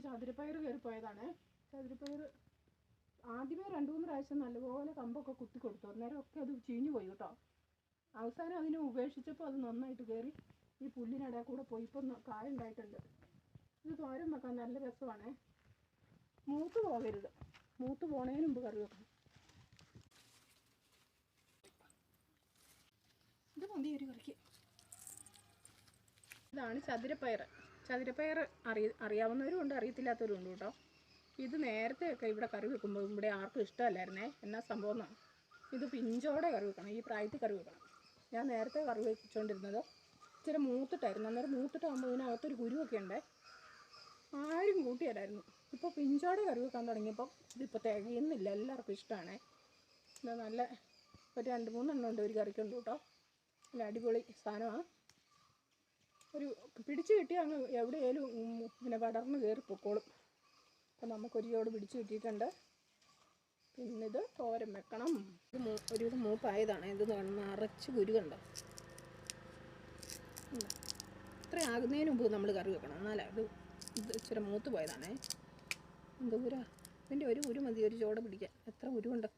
ചതുരപ്പയർ കയറിപ്പോയതാണ്. ചതുരപ്പയർ ആദ്യമേ 2-3 പ്രാവശ്യം നല്ലപോലെ കമ്പൊക്കെ കുത്തി കൊടുത്തു. അന്നേരമൊക്കെ അത് ചീഞ്ഞു പോയി കേട്ടോ. അവസാനം അതിനെ ഉപേക്ഷിച്ചപ്പോൾ അത് നന്നായിട്ട് കയറി ഈ പുല്ലിനിടയിൽ കൂടെ പോയി. ഇപ്പം കായ ഉണ്ടായിട്ടുണ്ട്. ഇത് തോരൻ വെക്കാൻ നല്ല രസമാണ്. മൂത്ത് പോകരുത്. മൂത്ത് പോണതിന് മുമ്പ് കറി വെക്കണം. ഇത് മതി ഒരു കറിക്ക്. ഇതാണ് ചതുരപ്പയർ. ചതുരപ്പയർ അറിയാവുന്നവരും ഉണ്ട്, അറിയത്തില്ലാത്തവരും ഉണ്ട് കേട്ടോ. ഇത് നേരത്തെയൊക്കെ ഇവിടെ കറി വെക്കുമ്പോൾ ഇവിടെ ആർക്കും ഇഷ്ടമല്ലായിരുന്നേ. എന്നാ സംഭവം എന്നാ, ഇത് പിഞ്ചോടെ കറി വെക്കണം. ഈ പ്രായത്തിൽ കറി വെക്കണം. ഞാൻ നേരത്തെ കറി വെച്ചുകൊണ്ടിരുന്നത് ഇച്ചിരി മൂത്തിട്ടായിരുന്നു. അന്നേരം മൂത്തിട്ടാകുമ്പോൾ ഇതിനകത്തൊരു കുരുവൊക്കെ ഉണ്ട്. ആരും കൂട്ടിയല്ലായിരുന്നു. ഇപ്പോൾ പിഞ്ചോടെ കറി വെക്കാൻ തുടങ്ങിയപ്പം ഇതിപ്പോൾ തികയുന്നില്ല. എല്ലാവർക്കും ഇഷ്ടമാണ്. ഇത് നല്ല ഒരു 2-3 എണ്ണം ഉണ്ട് ഒരു കറിക്കുണ്ട് കേട്ടോ. നല്ല അടിപൊളി സാധനമാണ്. ഒരു പിടിച്ച് കിട്ടിയാൽ അങ്ങ് എവിടെയായാലും ഇങ്ങനെ പടർന്ന് കയറി പൊക്കോളും. അപ്പോൾ നമുക്കൊരു ചോട് പിടിച്ച് കിട്ടിയിട്ടുണ്ട്. പിന്നെ ഇത് തോരൻ വെക്കണം. ഇത് ഒരുവിധം മൂപ്പായതാണ്. ഇത് നിറച്ച് കുരുവുണ്ട്. ഇത്ര ആകുന്നതിന് മുമ്പ് നമ്മൾ കറി വെക്കണം. എന്നാലേ ഇത് ഇച്ചിരി മൂത്ത് പോയതാണേ. എന്താ ഇതിൻ്റെ ഒരു മതി ഒരു ചോട് പിടിക്കാൻ. എത്ര ഉരുവുണ്ട്.